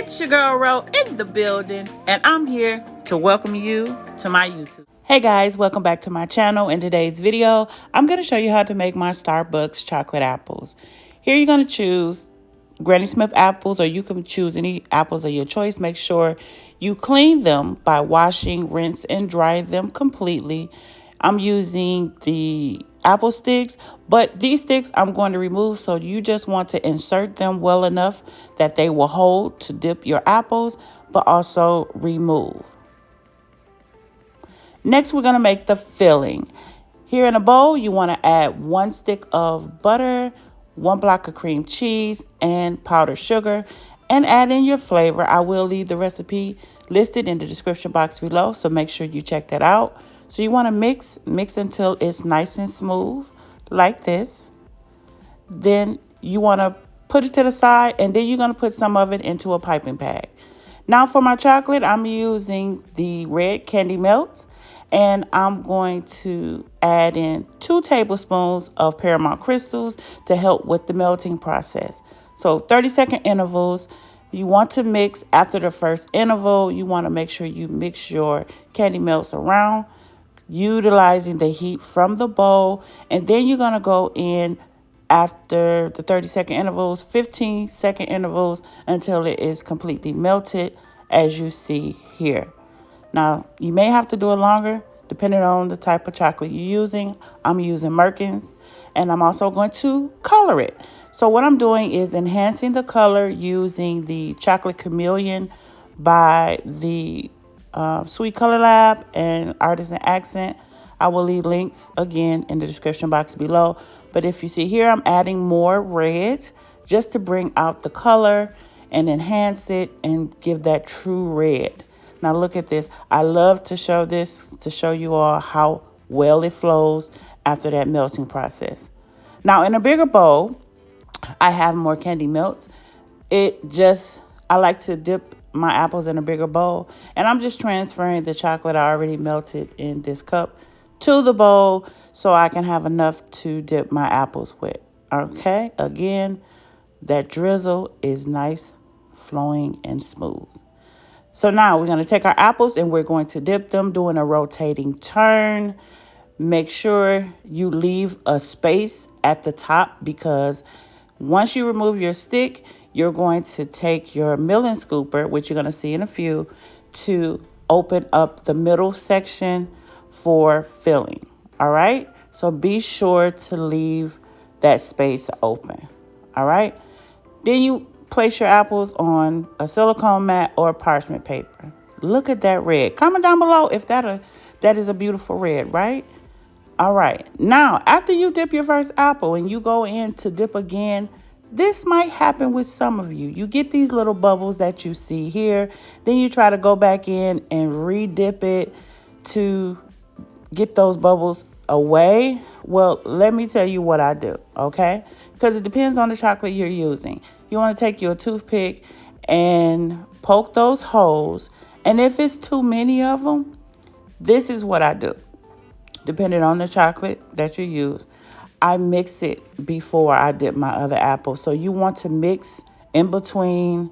It's your girl Ro in the building, and I'm here to welcome you to my YouTube. Hey guys, welcome back to my channel. In today's video, I'm going to show you how to make my Starbucks chocolate apples. Here you're going to choose Granny Smith apples, or you can choose any apples of your choice. Make sure you clean them by washing, rinse, and dry them completely. I'm using the apple sticks, but these sticks I'm going to remove, so you just want to insert them well enough that they will hold to dip your apples, but also remove. Next, we're going to make the filling. Here in a bowl, you want to add 1 stick of butter, 1 block of cream cheese, and powdered sugar, and add in your flavor. I will leave the recipe listed in the description box below, so make sure you check that out. So you want to mix until it's nice and smooth, like this. Then you want to put it to the side, and then you're going to put some of it into a piping bag. Now for my chocolate, I'm using the red candy melts, and I'm going to add in 2 tablespoons of Paramount crystals to help with the melting process. So 30-second intervals. You want to mix after the first interval. You want to make sure you mix your candy melts around, utilizing the heat from the bowl. And then you're going to go in after the 30-second intervals, 15-second intervals, until it is completely melted, as you see here. Now, you may have to do it longer depending on the type of chocolate you're using. I'm using Merkins, and I'm also going to color it. So what I'm doing is enhancing the color using the Chocolate Chameleon by the Sweet Color Lab and Artisan Accent. I will leave links again in the description box below. But if you see here, I'm adding more red just to bring out the color and enhance it and give that true red. Now look at this. I love to show this to show you all how well it flows after that melting process. Now in a bigger bowl, I have more candy melts. I like to dip my apples in a bigger bowl, and I'm just transferring the chocolate I already melted in this cup to the bowl so I can have enough to dip my apples with. Okay, again, that drizzle is nice, flowing, and smooth. So now we're going to take our apples and we're going to dip them, doing a rotating turn. Make sure you leave a space at the top, because once you remove your stick, you're going to take your milling scooper, which you're going to see in a few, to open up the middle section for filling. All right. So be sure to leave that space open. All right. Then you place your apples on a silicone mat or parchment paper. Look at that red. Comment down below if that is a beautiful red, right? All right. Now, after you dip your first apple and you go in to dip again, this might happen with some of you. You get these little bubbles that you see here. Then you try to go back in and re-dip it to get those bubbles away. Well, let me tell you what I do, okay? Because it depends on the chocolate you're using. You want to take your toothpick and poke those holes. And if it's too many of them, this is what I do. Depending on the chocolate that you use, I mix it before I dip my other apple. So you want to mix in between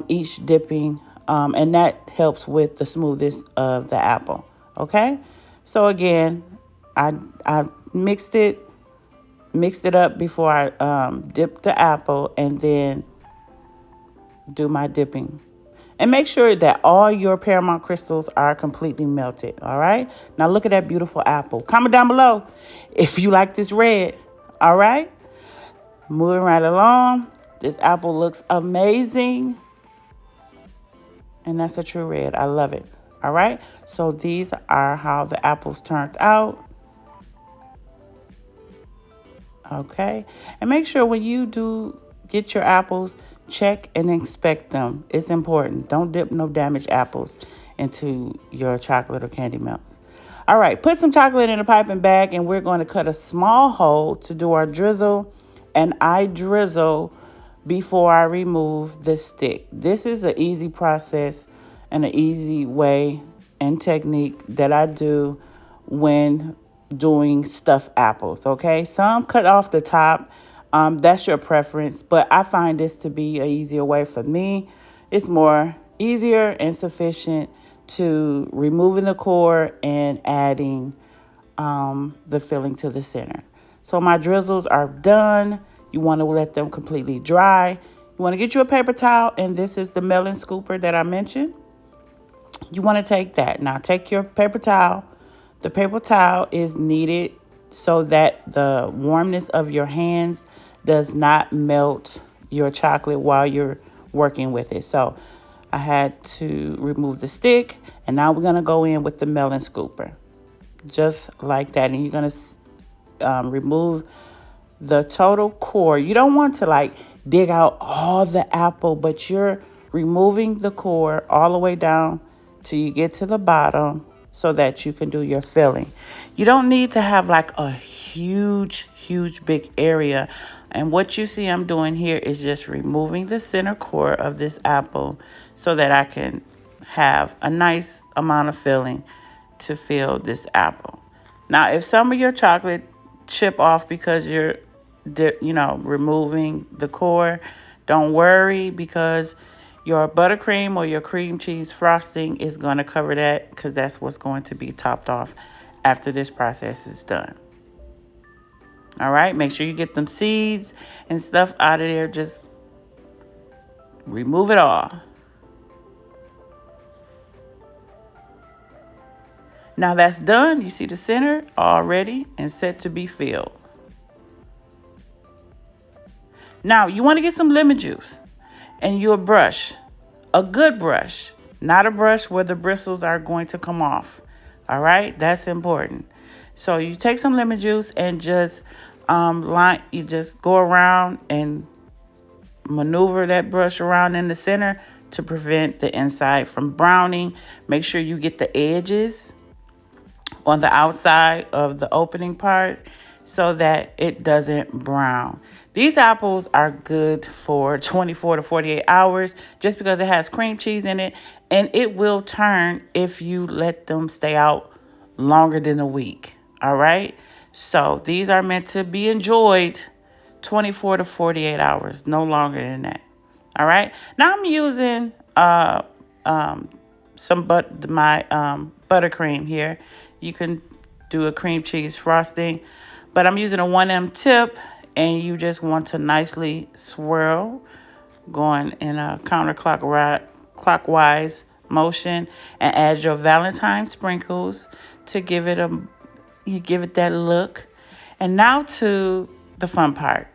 each dipping, and that helps with the smoothness of the apple. Okay, so again, I mixed it up before I dip the apple, and then do my dipping. And make sure that all your Paramount crystals are completely melted. All right. Now look at that beautiful apple. Comment down below if you like this red. All right. Moving right along. This apple looks amazing. And that's a true red. I love it. All right. So these are how the apples turned out. Okay. And make sure when you do get your apples, check and inspect them. It's important. Don't dip no damaged apples into your chocolate or candy melts. All right, put some chocolate in a piping bag, and we're going to cut a small hole to do our drizzle. And I drizzle before I remove the stick. This is an easy process and an easy way and technique that I do when doing stuffed apples, okay? Some cut off the top. That's your preference, but I find this to be an easier way for me. It's more easier and sufficient to removing the core and adding the filling to the center. So my drizzles are done. You want to let them completely dry. You want to get you a paper towel, and this is the melon scooper that I mentioned. You want to take that. Now take your paper towel. The paper towel is needed so that the warmness of your hands does not melt your chocolate while you're working with it. So I had to remove the stick, and now we're going to go in with the melon scooper. Just like that. And you're going to remove the total core. You don't want to like dig out all the apple, but you're removing the core all the way down till you get to the bottom so that you can do your filling. You don't need to have like a huge big area. And what you see I'm doing here is just removing the center core of this apple so that I can have a nice amount of filling to fill this apple. Now, if some of your chocolate chip off because you're removing the core, don't worry, because your buttercream or your cream cheese frosting is going to cover that, because that's what's going to be topped off after this process is done. All right, make sure you get them seeds and stuff out of there. Just remove it all. Now that's done. You see the center already and set to be filled. Now you want to get some lemon juice and your brush, a good brush, not a brush where the bristles are going to come off. All right, that's important. So you take some lemon juice and just you just go around and maneuver that brush around in the center to prevent the inside from browning. Make sure you get the edges on the outside of the opening part so that it doesn't brown. These apples are good for 24 to 48 hours just because it has cream cheese in it, and it will turn if you let them stay out longer than a week. All right. So these are meant to be enjoyed 24 to 48 hours, no longer than that. All right. Now I'm using my buttercream here. You can do a cream cheese frosting, but I'm using a 1M tip, and you just want to nicely swirl, going in a counterclockwise motion, and add your Valentine sprinkles to give it that look. And now to the fun part,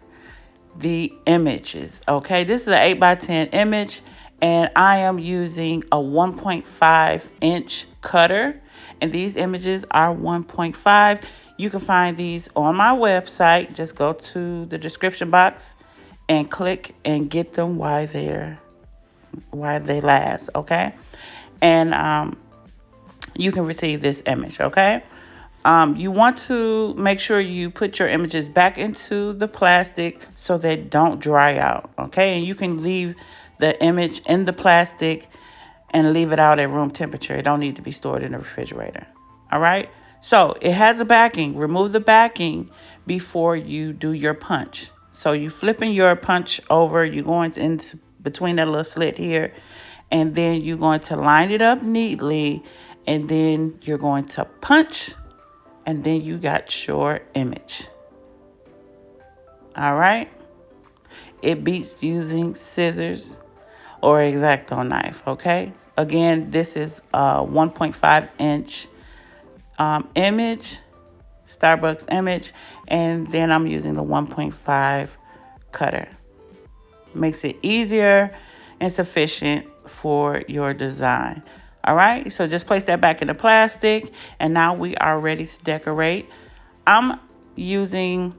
the images. Okay, this is an 8x10 image, and I am using a 1.5 inch cutter, and these images are 1.5. You can find these on my website. Just go to the description box and click and get them while they last. Okay, and you can receive this image. Okay. You want to make sure you put your images back into the plastic so they don't dry out, okay? And you can leave the image in the plastic and leave it out at room temperature. It don't need to be stored in the refrigerator, all right? So it has a backing. Remove the backing before you do your punch. So you flipping your punch over, you're going into between that little slit here, and then you're going to line it up neatly, and then you're going to punch, and then you got your image. All right. It beats using scissors or X-Acto knife. Okay. Again, this is a 1.5 inch image, Starbucks image, and then I'm using the 1.5 cutter. Makes it easier and sufficient for your design. All right, so just place that back in the plastic, and now we are ready to decorate. I'm using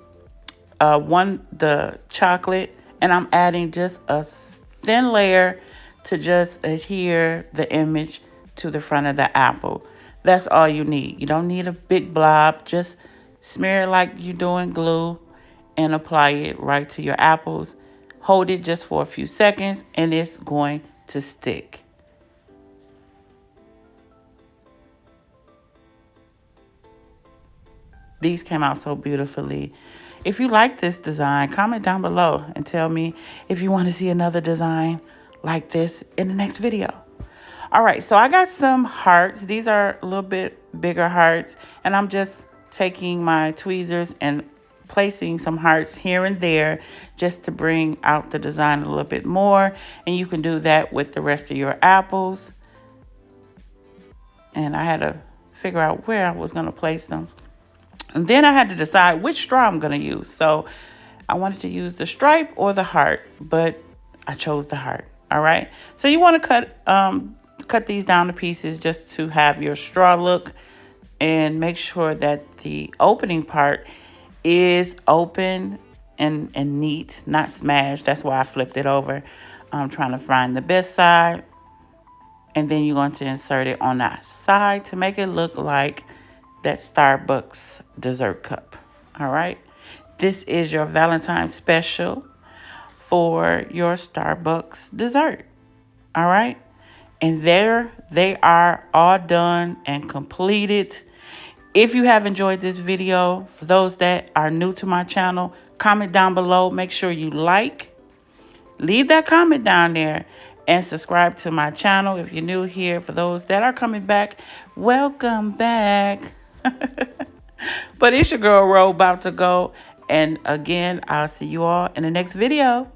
the chocolate, and I'm adding just a thin layer to just adhere the image to the front of the apple. That's all you need. You don't need a big blob. Just smear it like you're doing glue and apply it right to your apples. Hold it just for a few seconds, and it's going to stick. These came out so beautifully. If you like this design, comment down below and tell me if you want to see another design like this in the next video. All right, so I got some hearts. These are a little bit bigger hearts, and I'm just taking my tweezers and placing some hearts here and there just to bring out the design a little bit more. And you can do that with the rest of your apples. And I had to figure out where I was going to place them. And then I had to decide which straw I'm going to use. So I wanted to use the stripe or the heart, but I chose the heart. All right. So you want to cut these down to pieces just to have your straw look, and make sure that the opening part is open and neat, not smashed. That's why I flipped it over. I'm trying to find the best side. And then you're going to insert it on that side to make it look like that Starbucks dessert cup. All right. This is your Valentine special for your Starbucks dessert. All right. And there they are, all done and completed. If you have enjoyed this video, for those that are new to my channel, comment down below. Make sure you like, leave that comment down there, and subscribe to my channel if you're new here. For those that are coming back, welcome back. But it's your girl Ro about to go. And again, I'll see you all in the next video.